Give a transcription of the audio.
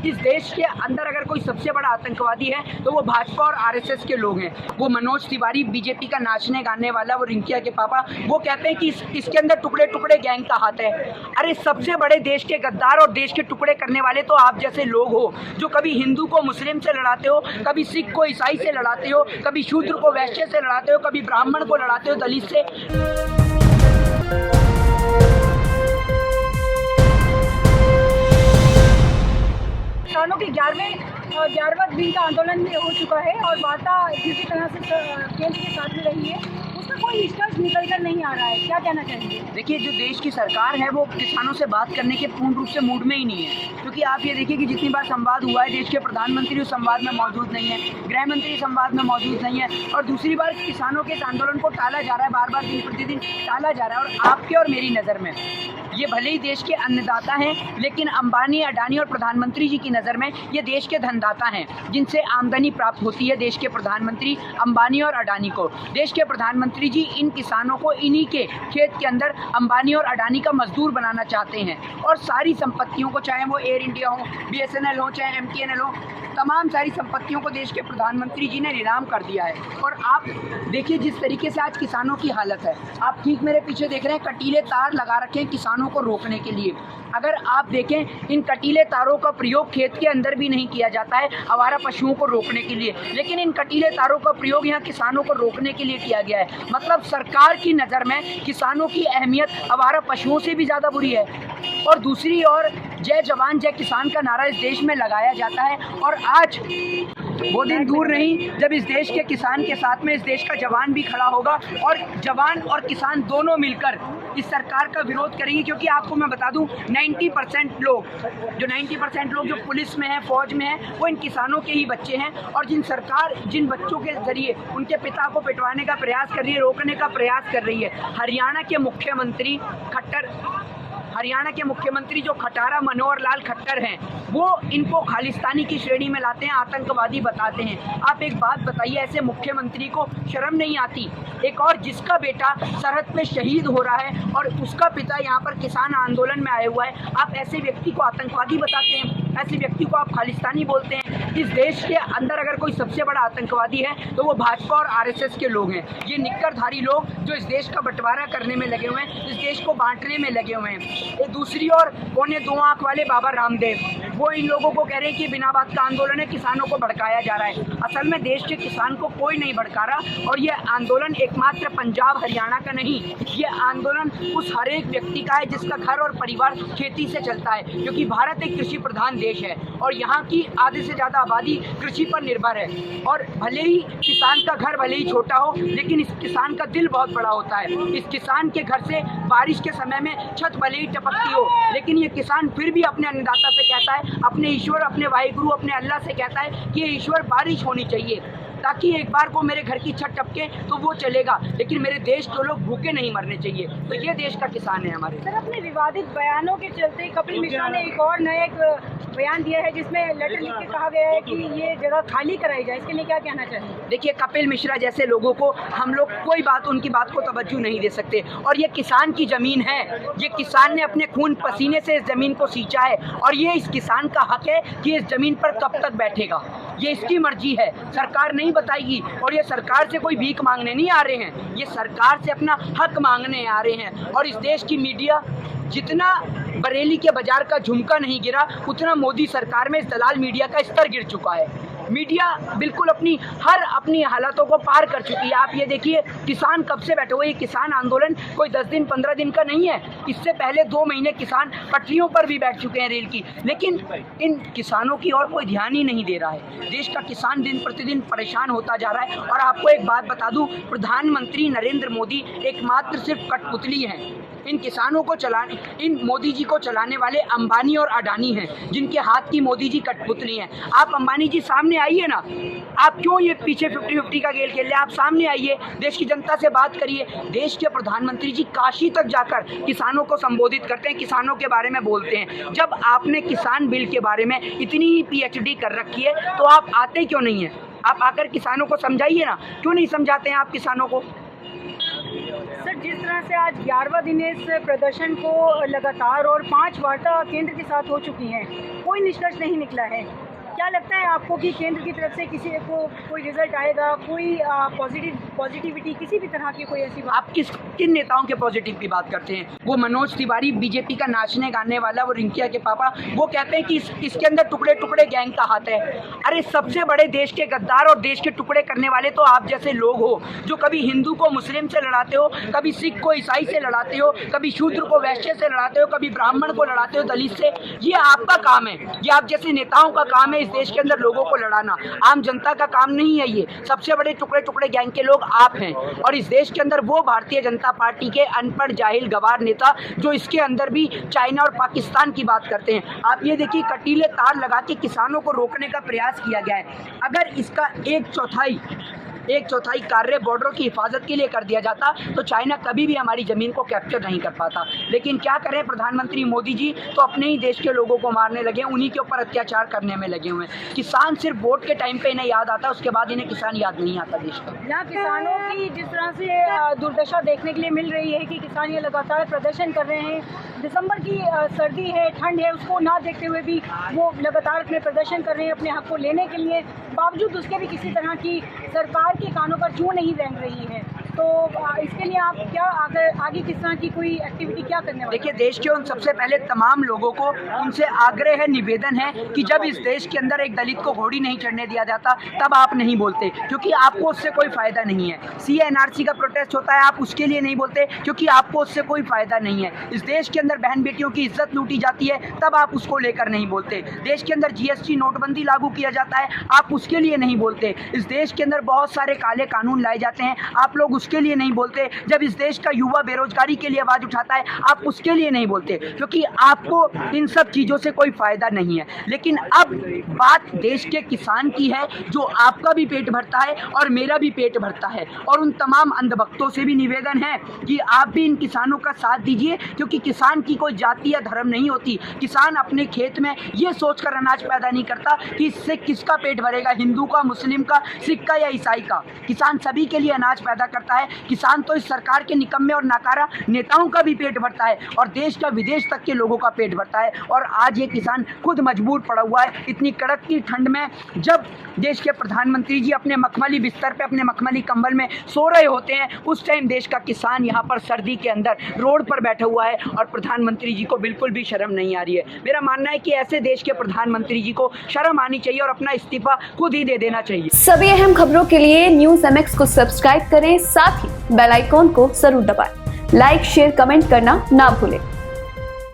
इस देश के अंदर अगर कोई सबसे बड़ा आतंकवादी है तो वो भाजपा और आरएसएस के लोग हैं। वो मनोज तिवारी, बीजेपी का नाचने गाने वाला, वो रिंकिया के पापा, वो कहते हैं कि इसके अंदर टुकड़े टुकड़े गैंग का हाथ है। अरे सबसे बड़े देश के गद्दार और देश के टुकड़े करने वाले तो आप जैसे लोग हो, जो कभी हिंदू को मुस्लिम से लड़ाते हो, कभी सिख को ईसाई से लड़ाते हो, कभी शूद्र को वैश्य से लड़ाते हो, कभी ब्राह्मण को लड़ाते हो दलित से। किसानों के 11वां दिन का आंदोलन भी हो चुका है और वार्ता जिस तरह से केंद्र के साथ में रही है उसमें कोई निष्कर्ष निकल कर नहीं आ रहा है। क्या कहना चाहेंगे? देखिए, जो देश की सरकार है वो किसानों से बात करने के पूर्ण रूप से मूड में ही नहीं है, क्योंकि आप ये देखिए कि जितनी बार संवाद हुआ है, देश के प्रधानमंत्री उस संवाद में मौजूद नहीं है, गृह मंत्री संवाद में मौजूद नहीं है, और दूसरी बार किसानों के इस आंदोलन को टाला जा रहा है, बार बार दिन प्रतिदिन टाला जा रहा है। और आपके और मेरी नज़र में ये भले ही देश के अन्नदाता हैं, लेकिन अंबानी, अडानी और प्रधानमंत्री जी की नज़र में ये देश के धनदाता हैं, जिनसे आमदनी प्राप्त होती है देश के प्रधानमंत्री अंबानी और अडानी को। देश के प्रधानमंत्री जी इन किसानों को इन्हीं के खेत के अंदर अंबानी और अडानी का मजदूर बनाना चाहते हैं, और सारी संपत्तियों को, चाहे वो एयर इंडिया हो, BSNL हो, चाहे MTNL हो, तमाम सारी संपत्तियों को देश के प्रधानमंत्री जी ने नीलाम कर दिया है। और आप देखिए जिस तरीके से आज किसानों की हालत है, आप ठीक मेरे पीछे देख रहे हैं, कटीले तार लगा रखे हैं किसानों को रोकने के लिए। अगर आप देखें, इन कटीले तारों का प्रयोग खेत के अंदर भी नहीं किया जाता है आवारा पशुओं को रोकने के लिए, लेकिन इन कटीले तारों का प्रयोग यहाँ किसानों को रोकने के लिए किया गया है। मतलब सरकार की नज़र में किसानों की अहमियत आवारा पशुओं से भी ज़्यादा बुरी है। और दूसरी ओर जय जवान जय किसान का नारा इस देश में लगाया जाता है, और आज वो दिन दूर नहीं जब इस देश के किसान के साथ में इस देश का जवान भी खड़ा होगा, और जवान और किसान दोनों मिलकर इस सरकार का विरोध करेंगे। क्योंकि आपको मैं बता दूं, 90% लोग जो पुलिस में हैं, फौज में हैं, वो इन किसानों के ही बच्चे हैं। और जिन बच्चों के जरिए उनके पिता को पिटवाने का प्रयास कर रही है, रोकने का प्रयास कर रही है, हरियाणा के मुख्यमंत्री जो खटारा मनोहर लाल खट्टर हैं, वो इनको खालिस्तानी की श्रेणी में लाते हैं, आतंकवादी बताते हैं। आप एक बात बताइए, ऐसे मुख्यमंत्री को शर्म नहीं आती? एक और जिसका बेटा सरहद पे शहीद हो रहा है और उसका पिता यहाँ पर किसान आंदोलन में आया हुआ है, आप ऐसे व्यक्ति को आतंकवादी बताते हैं, ऐसे व्यक्ति को आप खालिस्तानी बोलते हैं। इस देश के अंदर अगर कोई सबसे बड़ा आतंकवादी है तो वो भाजपा और आरएसएस के लोग हैं। ये निक्करधारी लोग जो इस देश का बंटवारा करने में लगे हुए हैं, इस देश को बांटने में लगे हुए हैं। एक दूसरी ओर पौने 2 आंख वाले बाबा रामदेव, वो इन लोगों को कह रहे हैं कि बिना बात का आंदोलन है, किसानों को भड़काया जा रहा है। असल में देश के किसान को कोई नहीं भड़का रहा, और ये आंदोलन एकमात्र पंजाब हरियाणा का नहीं, ये आंदोलन उस हर एक व्यक्ति का है जिसका घर और परिवार खेती से चलता है। क्योंकि भारत एक कृषि प्रधान देश है और यहाँ की आधे से ज़्यादा आबादी कृषि पर निर्भर है। और भले ही किसान का घर भले ही छोटा हो, लेकिन इस किसान का दिल बहुत बड़ा होता है। इस किसान के घर से बारिश के समय में छत भले ही टपकती हो, लेकिन ये किसान फिर भी अपने अन्नदाता से कहता है, अपने ईश्वर, अपने वाहिगुरु, अपने अल्लाह से कहता है कि ये ईश्वर बारिश होनी चाहिए, ताकि एक बार को मेरे घर की छत टपके तो वो चलेगा, लेकिन मेरे देश के लोग भूखे नहीं मरने चाहिए। तो ये देश का किसान है हमारे। सर, अपने विवादित बयानों के चलते कपिल मिश्रा ने एक और नया बयान दिया है जिसमें लेटर लिख के कहा गया है कि ये जगह खाली कराई जाए। इसके लिए क्या कहना चाहिए? देखिए, कपिल मिश्रा जैसे लोगों को हम लोग उनकी बात को तवज्जो नहीं दे सकते। और ये किसान की ज़मीन है, ये किसान ने अपने खून पसीने से इस ज़मीन को सींचा है, और ये इस किसान का हक है कि इस ज़मीन पर कब तक बैठेगा, ये इसकी मर्जी है, सरकार नहीं बताएगी। और ये सरकार से कोई भीख मांगने नहीं आ रहे हैं, ये सरकार से अपना हक मांगने आ रहे हैं। और इस देश की मीडिया, जितना बरेली के बाजार का झुमका नहीं गिरा, उतना मोदी सरकार में इस दलाल मीडिया का स्तर गिर चुका है। मीडिया बिल्कुल अपनी हालातों को पार कर चुकी है। आप ये देखिए, किसान कब से बैठे हुए, ये किसान आंदोलन कोई 10 दिन 15 दिन का नहीं है। इससे पहले 2 महीने किसान पटरियों पर भी बैठ चुके हैं रेल की, लेकिन इन किसानों की ओर कोई ध्यान ही नहीं दे रहा है। देश का किसान दिन प्रतिदिन परेशान होता जा रहा है। और आपको एक बात बता दूं, प्रधानमंत्री नरेंद्र मोदी एकमात्र सिर्फ कठपुतली हैं। इन मोदी जी को चलाने वाले अंबानी और अडानी हैं, जिनके हाथ की मोदी जी कठपुतली हैं। आप अंबानी जी सामने आइए ना, आप क्यों ये पीछे 50-50 का खेल खेल रहे हैं? आप सामने आइए, देश की जनता से बात करिए। देश के प्रधानमंत्री जी काशी तक जाकर किसानों को संबोधित करते हैं, किसानों के बारे में बोलते हैं। जब आपने किसान बिल के बारे में इतनी ही PhD कर रखी है, तो आप आते क्यों नहीं हैं? आप आकर किसानों को समझाइए ना, क्यों नहीं समझाते हैं आप किसानों को? सर, जिस तरह से आज 11वां दिन इस प्रदर्शन को लगातार और 5 वार्ता केंद्र के साथ हो चुकी हैं, कोई निष्कर्ष नहीं निकला है। क्या लगता है आपको कि केंद्र की तरफ से किसी को कोई रिजल्ट आएगा, कोई पॉजिटिविटी किसी भी तरह की कोई ऐसी बात? आप किन नेताओं के पॉजिटिव की बात करते हैं? वो मनोज तिवारी बीजेपी का नाचने गाने वाला, वो रिंकिया के पापा, वो कहते हैं कि इसके अंदर टुकड़े टुकड़े गैंग का हाथ है। अरे सबसे बड़े देश के गद्दार और देश के टुकड़े करने वाले तो आप जैसे लोग हो, जो कभी हिंदू को मुस्लिम से लड़ाते हो, कभी सिख को ईसाई से लड़ाते हो, कभी शूद्र को वैश्य से लड़ाते हो, कभी ब्राह्मण को लड़ाते हो दलित से। ये आपका काम है, ये आप जैसे नेताओं का काम है इस देश के अंदर लोगों को लड़ाना। आम जनता का काम नहीं है। ये सबसे बड़े टुकड़े टुकड़े गैंग के लोग आप हैं। और इस देश के अंदर वो भारतीय जनता पार्टी के अनपढ़ जाहिल गवार नेता जो इसके अंदर भी चाइना और पाकिस्तान की बात करते हैं। आप ये देखिए, कटीले तार लगा के किसानों को रोकने का प्रयास किया गया है। अगर इसका एक चौथाई कार्य बॉर्डरों की हिफाजत के लिए कर दिया जाता तो चाइना कभी भी हमारी ज़मीन को कैप्चर नहीं कर पाता। लेकिन क्या करें, प्रधानमंत्री मोदी जी तो अपने ही देश के लोगों को मारने लगे, उन्हीं के ऊपर अत्याचार करने में लगे हुए हैं। किसान सिर्फ वोट के टाइम पे इन्हें याद आता, उसके बाद इन्हें किसान याद नहीं आता देश का। यहाँ किसानों की जिस तरह से दुर्दशा देखने के लिए मिल रही है कि किसान ये लगातार प्रदर्शन कर रहे हैं, दिसंबर की सर्दी है, ठंड है, उसको ना देखते हुए भी वो लगातार अपने प्रदर्शन कर रहे हैं अपने हक को लेने के लिए, बावजूद उसके भी किसी तरह की सरकार के कानों पर चूं नहीं रेंग रही है। तो इसके लिए आप क्या आगे किस तरह की कोई एक्टिविटी क्या करने वाले? देखिए, देश के उन सबसे पहले तमाम लोगों को उनसे आग्रह है, निवेदन है कि जब इस देश के अंदर एक दलित को घोड़ी नहीं चढ़ने दिया जाता तब आप नहीं बोलते, क्योंकि आपको उससे कोई फ़ायदा नहीं है। CA/NRC का प्रोटेस्ट होता है, आप उसके लिए नहीं बोलते क्योंकि आपको उससे कोई फ़ायदा नहीं है। इस देश के अंदर बहन बेटियों की इज्जत लूटी जाती है, तब आप उसको लेकर नहीं बोलते। देश के अंदर GST नोटबंदी लागू किया जाता है, आप उसके लिए नहीं बोलते। इस देश के अंदर बहुत सारे काले कानून लाए जाते हैं, आप लोग उसके लिए नहीं बोलते। जब इस देश का युवा बेरोजगारी के लिए आवाज उठाता है, आप उसके लिए नहीं बोलते, क्योंकि आपको इन सब चीजों से कोई फायदा नहीं है। लेकिन अब बात देश के किसान की है, जो आपका भी पेट भरता है और मेरा भी पेट भरता है। और उन तमाम अंधभक्तों से भी निवेदन है कि आप भी इन किसानों का साथ दीजिए, क्योंकि किसान की कोई जाति या धर्म नहीं होती। किसान अपने खेत में ये सोचकर अनाज पैदा नहीं करता कि इससे किसका पेट भरेगा, हिंदू का, मुस्लिम का, सिख का या ईसाई का। किसान सभी के लिए अनाज पैदा करता है। किसान तो इस सरकार के निकम्मे और नाकारा नेताओं का भी पेट भरता है और देश का विदेश तक के लोगों का पेट भरता है। और आज ये किसान खुद मजबूर पड़ा हुआ है इतनी कड़कती ठंड में, जब देश के प्रधानमंत्री जी अपने मखमली बिस्तर पे, अपने मखमली कंबल में सो रहे होते हैं, उस टाइम देश का किसान यहाँ पर सर्दी के अंदर रोड पर बैठा हुआ है और प्रधानमंत्री जी को बिल्कुल भी शर्म नहीं आ रही है। मेरा मानना है कि ऐसे देश के प्रधानमंत्री जी को शर्म आनी चाहिए और अपना इस्तीफा खुद ही दे देना चाहिए। सभी अहम खबरों के लिए न्यूज़ MX को सब्सक्राइब करें, साथ ही बेल आइकॉन को जरूर दबाएं। लाइक, शेयर, कमेंट करना ना भूलें।